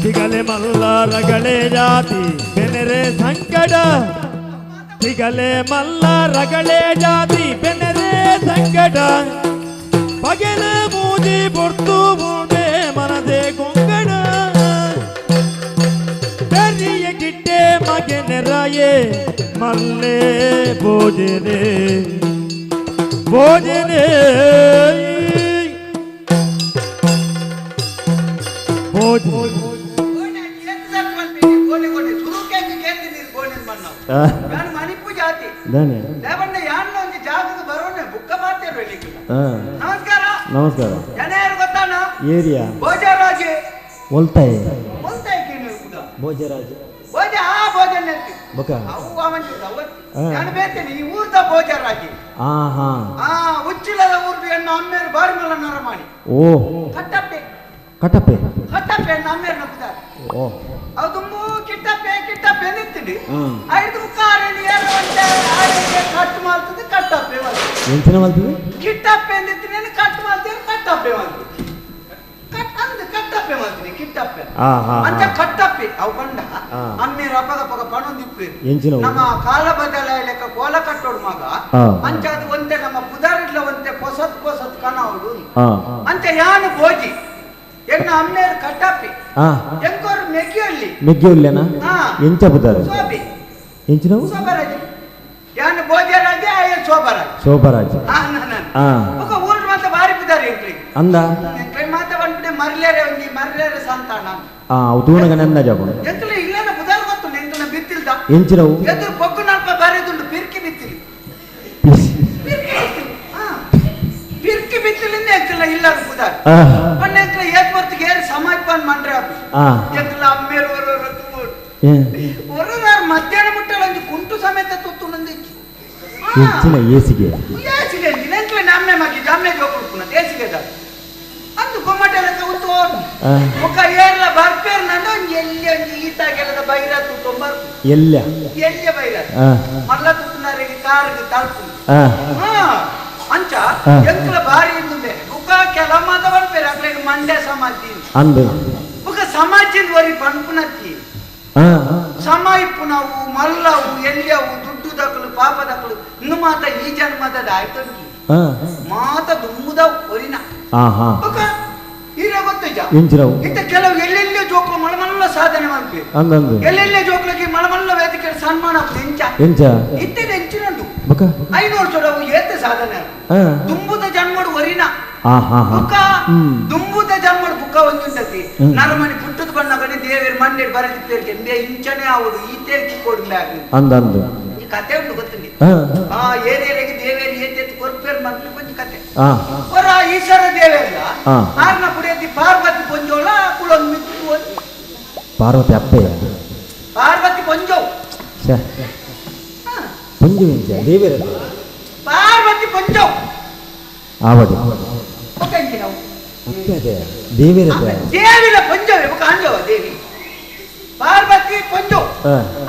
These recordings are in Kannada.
ತಿಗಲೆ ಮಲ್ಲ ರಗಳೆ ಜಾತಿ ಬೆನೆರೆ ಸಂಕಟ ತಿಗಲೆ ಮಲ್ಲ ರಗಳೆ ಜಾತಿ ಬೆನೆರೆ ಸಂಕಟ ಪಗೆಲೆ ಮೂಜಿ ಪೊರ್ತು ಮೂಡೆ ಮನದೆ ಗೊಂಗಡ ಬೆರಿಯ ಗಿಟ್ಟೆ ಮಗೆ ನೆರಾಯೆ ಮಲ್ಲೆ ಭೋಜನೆ ಭೋಜನೆ ಮಣಿಪು ಜಾತಿ ಜಾಗದ ಬರೋಣ ಬುಕ್ಕ ಮಾತಾಡ್ಬೇಡಿ. ನಮಸ್ಕಾರ. ನಮಸ್ಕಾರ. ಜನ ಯಾರು ಗೊತ್ತಾನ? ಏರಿಯಾ ಭೋಜರಾಜೆ ಒಲ್ತಾಯಿ ಒಲ್ತಾಯಿ ಕೇಳಿ ಭೋಜರಾಜ ಭೋಜ ಆ ಭೋಜನ ಬಕ ಅವು ಅವಂಜಿದ ನಾನು ಬೇತೇನೆ ಈ ಊರ್ದ ಭೋಜರಾಜೆ ಹಾ ಉಚ್ಚಿಲದ ಊರ್ದು ಹೆಣ್ಣು ಅಮ್ಮೇರು ಬಾರಿ ಮಲ್ಲ ನರಮಾಣಿ ಓ ಕಟ್ಟಪ್ಪೆ ಕಟ್ಟಪ್ಪೆ ಕಟ್ಟಪ್ಪೆ ಹೆಣ್ಣು ಅಮ್ಮೇರು ನಪ್ಪುತ್ತಾರೆ. ಓ ಅದು ತುಂಬು ಕಿಟ್ಟಪ್ಪೆ ನಿಂತಿಡಿ ಐದು ಕಾರಣಿ ಏರುವಂತೆ ಆಡಿಗೆ ಕಟ್ಟು ಮಾಡ್ತದೆ ಕಟ್ಟಪ್ಪೆ ಎಂಚಿನ ಮಾಡ್ತೀವಿ ಕಿಟ್ಟಪ್ಪೆ ನಿಂತಿನೇನು ಕಟ್ಟು ಮಾಡ್ತೀವಿ ಕಟ್ಟಪ್ಪೆ ಮಾಡ್ತೀವಿ ಕಟ್ಟಪ್ಪೆ ಮಾಡ್ತೀನಿ ಕಿಟ್ಟಪ್ಪೆ ಅಂತ ಕಟ್ಟಪ್ಪೆ ಅವು ಕಂಡ ಅಮ್ಮೇರು ಅಪಗ ಪಣೊಂದಿಪ್ಪು ನಮ್ಮ ಕಾಲ ಬದಲ ಲೆಕ್ಕ ಕೋಲ ಕಟ್ಟೋಡು ಮಗ ಅಂಚ ಅದು ಒಂತೆ ನಮ್ಮ ಪುದಾರಿಡ್ಲ ಒಂತೆ ಪೊಸತ್ ಕಣ ಅವಳು ಅಂಚ ಯಾನು ಭೋಜಿ ಎನ್ನ ಅಮ್ಮೇರು ಕಟ್ಟಪ್ಪಿ ಎಂಕೋರು ಮೆಗ್ಗಿಯಲ್ಲೇನಾ ಎಂಚ ಬುದಾರ ಸೋಬಿ ಎಂಚಿನವು ಸೋಬರಾಜ್ ಯಾನು ಭೋಜರಾಜ ಆಯ ಶೋಭರಾಜ್ ఒక ఊరు మాత బారిపుదారు ఇంట్లో అందా ఇంట్లో మాత వంటే మర్లేరే సంతాన ఉతూనగానే అందా చెప్పండి ఎంతలో ఇల్లన బుదారు ಗೊತ್ತು ಎಂತನ ಬಿತ್ತಿಲ್ದ ಎಂಚಿನವು ಎದುರು ಪೊಕ್ಕು ನಲ್ಪ ಬಾರಿದುಂಡು ಪಿರ್ಕಿ ಬಿತ್ತಿಲಿ ಬಿತ್ತಿಲಿಂದ ಎಂತಲ ಇಲ್ಲದ ಬುದಾರು ಪಣ್ಣ ಎಂತಲ ಏತ್ವರ್ತಿಗೆ ಏರಿ ಸಮಾಜ ಪಾನ್ ಮಂಡ್ರೆ ಎಂತಲ ಅಮ್ಮೇರು ಒರದಾರು ಮಧ್ಯಾಹ್ನ ಮುಟ್ಟಲ ಒಂದು ಕುಂಟು ಸಮೇತ ತುತ್ತು ನಂದಿಚ್ಚು ಎಂಚಿನ ಏಸಿಗೆ ಎಂತಲ ನಮ್ಮೆ ಮಗಿ ಜಮ್ಮೆ ಜೋಪುಡ್ಪುನ ಏಸಿಗೆ ಅಂದು ಗೊಮ್ಮಟೆಲಕ್ಕೆ ಉತ್ತು ಮುಖ ಏರ್ಲ ಬರ್ಪೇರು ನಂಡು ಎಲ್ಲಿ ಒಂದು ಈತಾಗೆಲ್ಲದ ಬೈರತ್ತು ತೊಂಬರು ಎಲ್ಲ ಬೈರತ್ತು ಮಲ್ಲ ತುತ್ತುನಾರಿಗೆ ಕಾರಿಗೆ ತಲುಪು ಅಂಚ ಎಂತಲ ಬಾರಿ ಇದ್ದುಂಡೆ ಮುಖ ಕೆಲ ಮಾತ ಬರ್ಪೇರು ಅಕ್ಲೆಗೆ ಮಂಡ್ಯ ಸಮಾಜಿ ಅಂದು ಮುಖ ಸಮಾಜದ ವರಿ ಪಂಪುನತ್ತಿ ಸಮಾಯಿಪ್ಪುನವು ಮಲ್ಲವು ಎಲ್ಲಿಯವು ದುಡ್ಡು ದಕ್ಕಲು ಪಾಪ ದಕ್ಕಲು ಇನ್ನು ಮಾತ ಈ ಜನ್ಮದ ಆಯ್ತಂಗಿ ಮಾತ ದುಮ್ಮುದವು ಒರಿನ ಹೀರೆ ಗೊತ್ತೈಜ ಇಂತ ಕೆಲವು ಎಲ್ಲೆಲ್ಲೇ ಜೋಕ್ಲು ಮಳಮಲ್ಲ ಸಾಧನೆ ಮಾಡ್ಬೇಕು ಎಲ್ಲೆಲ್ಲೇ ಜೋಕ್ಲಕ್ಕೆ ಮಳಮಲ್ಲ ವೇದಿಕೆ ಸನ್ಮಾನ ಎಂಚ ಇತ್ತಿದ ಎಂಚಿನಂಡು 500 ಚೊಡವು ಏತೆ ಸಾಧನೆ ದುಂಬುದ ಜನ್ಮಡು ಒರಿನ ಬುಕ್ಕ ದುಂಬುದ ಜನ್ಮಡು ಬುಕ್ಕ ಒಂದುಂಟತಿ ನರಮಣಿ ಪುಟ್ಟದ ಬಣ್ಣ ಬನ್ನಿ ದೇವೇರು ಮಂಡ್ಯಡ್ ಬರದಿಪ್ಪೇರಿಗೆ ಎಂದೇ ಇಂಚನೆ ಆವುದು ಈತೇರ್ಕಿ ಕೊಡ್ಬೇಕು ಈ ಕತೆ ಉಂಟು ಗೊತ್ತಿಲ್ಲ ಏನೇರಿಗೆ ದೇವೇರಿ ಏತೇತ್ ಕೊರ್ಪೇರು ಮಕ್ಕಳು ಕೊಂಚ ಕತೆ ಹೊರ ಈಶ್ವರ ದೇವೇರಿಲ್ಲ ಆರ್ನ ಕುಡಿಯತಿ ಪಾರ್ವತಿ ಪೊಂಜೋಳ ಕುಳೊಂದು ಮಿತ್ತು ಪಾರ್ವತಿ ಅಪ್ಪೆ ಪಾರ್ವತಿ ಪೊಂಜೋ ಪೊಂಜು ದೇವೇರ ಪಾರ್ವತಿ ಪೊಂಜೋ ಆವಡಿ ದೇವಿರ ದೇವಿನ ಪೊಂಜವೇ ಕಾಂಜವ ದೇವಿ ಪಾರ್ವತಿ ಪೊಂಜೋ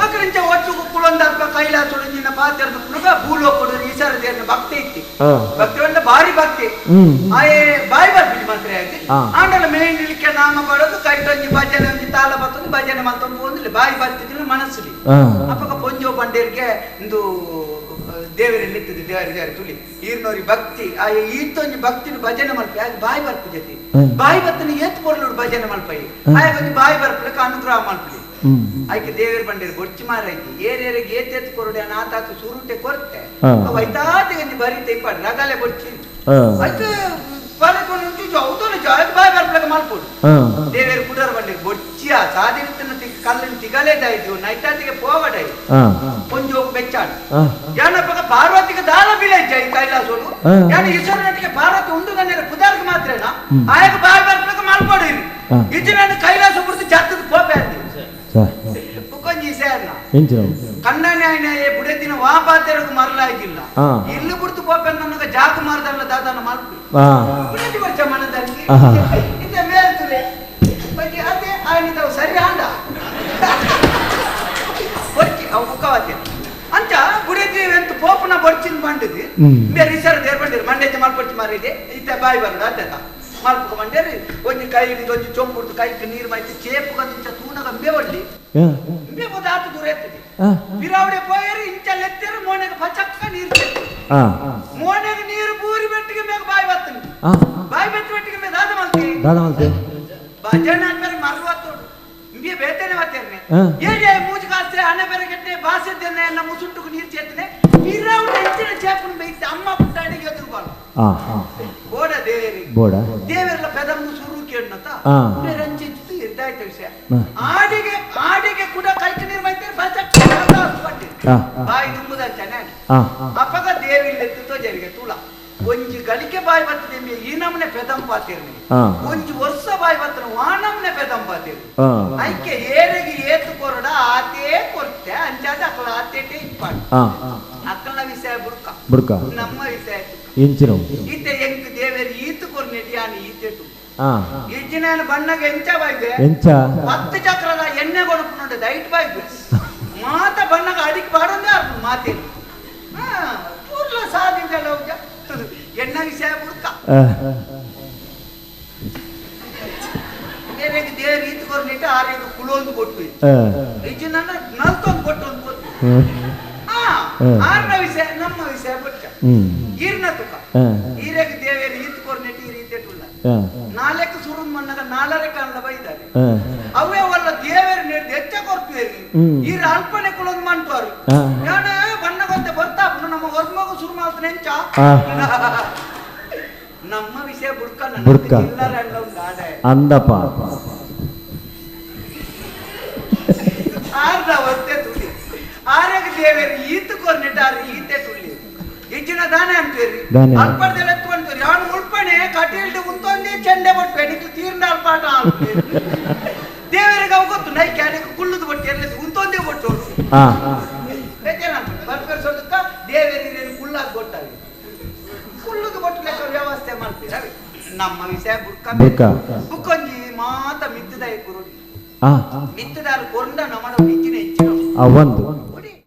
ಅಕರಿಂಚ ಒಟ್ಟು ಕುಳೊಂದಲ್ಪ ಕೈಲಾಸೊಳಗಿನ ಪಾತ್ರದ ಪುನಗ ಭೂಲೋಕದ ಈಶ್ವರ ದೇವರ ಭಕ್ತಿ ಇತ್ತು ಭಕ್ತಿ ಅಂದ್ರೆ ಭಾರಿ ಭಕ್ತಿ ಆಯೇ ಬಾಯಿ ಬರ್ಬಿಡಿ ಮಾತ್ರ ಆಗಿ ಆಂಡಲ ಮೇಂಡಿಲಿಕ್ಕೆ ನಾಮ ಪಡೋದು ಕೈಟೊಂಜಿ ಭಜನೆ ಒಂಜಿ ತಾಳ ಬರ್ತದೆ ಭಜನೆ ಮತ್ತೊಂದು ಒಂದಿಲ್ಲ ಬಾಯಿ ಬರ್ತಿದ್ರೆ ಮನಸ್ಸಲ್ಲಿ ಅಪ್ಪಗ ಪೊಂಜೋ ಬಂಡೇರಿಗೆ ಒಂದು ದೇವರಲ್ಲಿ ಇರ್ತದೆ ದೇವರ ತುಳಿ ಈರ್ನವ್ರಿ ಭಕ್ತಿ ಆ ಈತೊಂಜಿ ಭಕ್ತಿನ ಭಜನೆ ಮಲ್ಪ ಬಾಯಿ ಬರ್ತಿದೆ ಬಾಯಿ ಬರ್ತನೆ ಏತ್ ಪೊರ್ಲು ಭಜನೆ ಮಲ್ಪ ಆಯ ಒಂದು ಬಾಯಿ ಬರ್ಪಲಕ್ಕೆ ಅನುಗ್ರಹ ಮಲ್ಪಲಿ ಆಯ್ಕೆ ದೇವರ ಬಂಡೇರಿ ಬೊಚ್ಚಿ ಮಾರೈತಿ ಏರಿಯರಿಗೆ ಏತೆತ್ ಕೊರಡೆ ನಾತಾಕ ಸುರುಟೆ ಕೊರತೆ ವೈತಾತಿಗೆ ಬರೀತೆ ಇಪ್ಪ ರಗಾಲೆ ಬೊಚ್ಚಿ ಆಯ್ತು ಬಾಯಿ ಬರ್ಪಲಕ್ಕೆ ಮಲ್ಪುಡು ದೇವೇರು ಕುಡರ ಬಂಡೇರಿ ಬೊಚ್ಚಿಯ ಸಾಧಿನ ಕಲ್ಲಿನ ತಿಗಲೇದಾಯ್ತು ನೈತಾತಿಗೆ ಪೋವಡೈ ಕೊಂಚ ಬೆಚ್ಚಾಡು ಯಾನಪ್ಪ ಪಾರ್ವತಿಗೆ ದಾಳ ಬೀಳೈತೆ ಈ ಕೈಲಾಸೋಡು ಯಾನ ಈಶ್ವರನಿಗೆ ಪಾರ್ವತಿ ಉಂಡು ಗಣ್ಯರ ಪುದಾರ್ಗೆ ಮಾತ್ರನಾ ಆಯಕ ಬಾಯಿ ಬರ್ಪಲಕ್ಕೆ ಮಲ್ಪಡಿರಿ ಇದು ನಾನು ಕೈಲಾಸ ಬಿಡ್ತು ಜಾತದ ಪೋಪೆ ಅಂದಿ ಕೊಂಚಿ ಸೇರ್ನ ಕಣ್ಣನೆ ಆಯ್ನ ಬುಡತಿನ ವಾಪಾತೆರಗು ಮರಲಾಗಿಲ್ಲ ಇಲ್ಲಿ ಬಿಡ್ತು ಪೋಪೆ ನನಗೆ ಜಾಕು ಮಾರ್ದಲ್ಲ ದಾದನ ಮಲ್ಪಿ ಬುಡತಿ ಬರ್ಚ ಮನದಲ್ಲಿ ಇಂತ ಮೇಲ್ತುಲೆ ಅದೇ ಆಯ್ನಿದವು ಸರಿ ಆಂಡ ಬೊಚ್ಚಿ ಅವು ಬುಕ್ಕವಾತೆ ಅಂಚ ಬುಡತಿ ಎಂತ ಪೋಪನ ಬೊಚ್ಚಿನ ಬಂಡಿದಿ ಬೇರೆ ಈಸರ ದೇರ್ ಬಂದಿರು ಮಂಡ್ಯ ಮಲ್ಪೊಚ್ಚಿ ಮಾರಿದೆ ಇತ್ತ ಬಾಯಿ ಬಂದ ಅತ್ತ ಮಲ್ಪಕ ಮಂಡ್ಯರಿ ಒಂಜಿ ಕೈ ಹಿಡಿದು ಒಂಜಿ ಚೊಂಬುಟ್ಟು ಕೈಗೆ ನೀರು ಮೈತಿ ಚೇಪುಗ ಇಂಚ ತೂನಗ ಬೇವಳ್ಳಿ ಬೇಬೋದು ಆತು ದೂರ ಎತ್ತದೆ ಬಿರಾವಡೆ ಪೋಯರಿ ಇಂಚ ಲೆತ್ತರ ಮೋನೆಗೆ ಪಚಕ್ಕ ನೀರು ಚೆಲ್ಲಿ ಮೋನೆಗೆ ನೀರು ಬೂರಿ ಬೆಟ್ಟಿಗೆ ಮೇಗ ಬಾಯಿ ಬತ್ತನಿ ಬಾಯಿ ಬೆಟ್ಟ ಬೆಟ್ಟಿಗೆ ಮೇಗ ದಾದ ಮಲ್ತಿ ಭಜನೆ ಅಂದ್ಮೇಲೆ ಮರುವತ್ತೋಡು ಇಂಬಿ ಬೇತೇನೆ ಬತ್ತೇನೆ ಏನೇ ಮೂಜಿ ಕಾಸ್ತ್ರೆ ಹಣೆ ಬೆರಗಟ್ಟೆ ಬಾಸಿದ್ದೇನೆ ಎನ್ನ ಮುಸುಂಟುಕು ನೀರು ಚೇತನೆ ಬಿರಾವಡೆ ಇಂಚಿನ ಚೇಪುನ ಬೈತೆ ಅಮ್ಮ ಪುಟ್ಟಾಡಿಗೆ ಎದುರುಬಾರ್ದು ಬೋಡ ದೇವೇರಿ ದೇವರೆಲ್ಲ ಪೆದಮ್ಮು ಸುರು ಕೇಳನತ ರಂಚಿತ್ತು ಇದ್ದಾಯ್ತು ವಿಷಯ ಆಡಿಗೆ ಕೂಡ ಕೈಕ ನೀರು ಮೈತೆ ಬಾಯಿ ತುಂಬುದಂತಾನೆ ಅಪ್ಪಗ ದೇವಿಲ್ಲೆತ್ತೋ ಜರಿಗೆ ತುಳ ಒಂಜಿ ಗಳಿಕೆ ಬಾಯಿ ಬರ್ತದೆ ಈ ನಮ್ನೆ ಪೆದಂಪಾತಿರ್ನಿ ಒಂಜಿ ವರ್ಷ ಬಾಯಿ ಬರ್ತನ ವಾನಮ್ನೆ ಪೆದಂಪಾತಿರ್ನಿ ಐಕೆ ಏರೆಗೆ ಏತು ಕೊರಡ ಆತೇ ಕೊರತೆ ಅಂಚಾದ ಅಕ್ಕಳ ಆತೇಟೆ ಇಪ್ಪಾಡು ಅಕ್ಕಳ ವಿಷಯ ಬುಡ್ಕ ನಮ್ಮ ವಿಷಯ ಇಂಚಿನ ಈತೆ ಎಂಕ್ ದೇವೇರಿ ಈತು ಕೊರ್ನೆಟಿ ಆನಿ ಈತೆಟು ಈಜಿನ ಬಣ್ಣಗೆ ಎಂಚ ಬಾಯ್ದೆ 10 ಚಕ್ರದ ಎಣ್ಣೆ ಕೊಡುಕು ನೋಡಿ ದೈಟ್ ಬಾಯ್ದೆ ಮಾತ ಬಣ್ಣಗ ಅಡಿಗೆ ಬಾಡೊಂದೇ ಅರ್ಥ ಮಾತೇನು ಪೂರ್ಲ ಸಾಧಿಂದಲ್ಲ ಹೋಗ ಎಣ್ಣ ವಿಷಯ ಬುಡ್ಕ ದೇವೇರಿಗೆ ದೇವ್ರ ಈತು ಕೊರ್ನೆಟಿ ಆರೇಗ ಕುಳೊಂದು ಕೊಟ್ಟು ಈಜಿನ ನಲ್ತೊಂದು ಕೊಟ್ಟು ಒಂದು ಕೊಟ್ಟು ಆರ್ನ ವಿಷಯ ನಮ್ಮ ವಿಷಯ ಬುಡ್ಕ ಈರ್ನ ತುಕ ಈರೆಗೆ ದೇವೇರಿ ಈತು ಕೊರ್ನೆಟಿ ಈ ರೀತಿ ಟುಲ್ಲ ನಾಲ್ಕು ಸುರುನ್ ಮಣ್ಣಗ ನಾಲರೆ ಕಾಣಲ ಬೈದಾರೆ ಅವೇ ಒಲ್ಲ ದೇವೇರಿ ನೆಡ್ದು ಹೆಚ್ಚ ಕೊರ್ತೀರಿ ಈರ ಅಲ್ಪನೆ ಕುಳೊಂದು ಮಂಟುವರು ನಾನು ಬಣ್ಣಗೊಂತೆ ಬರ್ತಾಪು ನಮ್ಮ ಹೊರ್ಮಗು ಸುರು ಮಾಡ್ತಾನೆ ಹೆಂಚ ನಮ್ಮ ವಿಷಯ ಬುಡ್ಕ ಅಂದಪ್ಪ ಆರ್ದ ಒತ್ತೆ ತುಳಿ ಆರೆಗೆ ದೇವೇರಿ ಈತು ಕೊರ್ನೆಟಾರ ಈತೆ ತುಳಿ ಹೆಚ್ಚಿನ ದಾನೆ ಅಂತೀರಿ ಅಲ್ಪಡ್ದೆಲ್ಲ ಎತ್ಕೊಂತೀರಿ ಅವನು ಉಳ್ಪಣೆ ಕಟೀಲ್ದು ಉಂತೊಂದೇ ಚೆಂಡೆ ಬಟ್ಟು ನಿಕ್ಕು ತೀರ್ನ ಅಲ್ಪಾಟ ದೇವರಿಗೆ ಅವು ಗೊತ್ತು ನೈ ಕ್ಯಾನಿಗೆ ಕುಳ್ಳುದು ಬಟ್ಟು ಎಲ್ಲ ಉಂತೊಂದೇ ಬಟ್ಟು ಬರ್ಪೇರ್ ಸೊಲ್ಲುತ್ತ ದೇವರಿಗೆ ಕುಳ್ಳಾದ ಕೊಟ್ಟಾವೆ ಕುಳ್ಳುದು ಬಟ್ಟು ಲೆಕ್ಕ ವ್ಯವಸ್ಥೆ ಮಾಡ್ತೀರ ನಮ್ಮ ವಿಷಯ ಬುಕ್ಕ ಬುಕ್ಕೊಂಜಿ ಮಾತ ಮಿತ್ತದ ಕುರುಡಿ ಮಿತ್ತದಾರು ಕೊಂಡ ನಮ್ಮಡ ಹೆಚ್ಚಿನ ಹೆಚ್ಚಿನ ಅವಂದು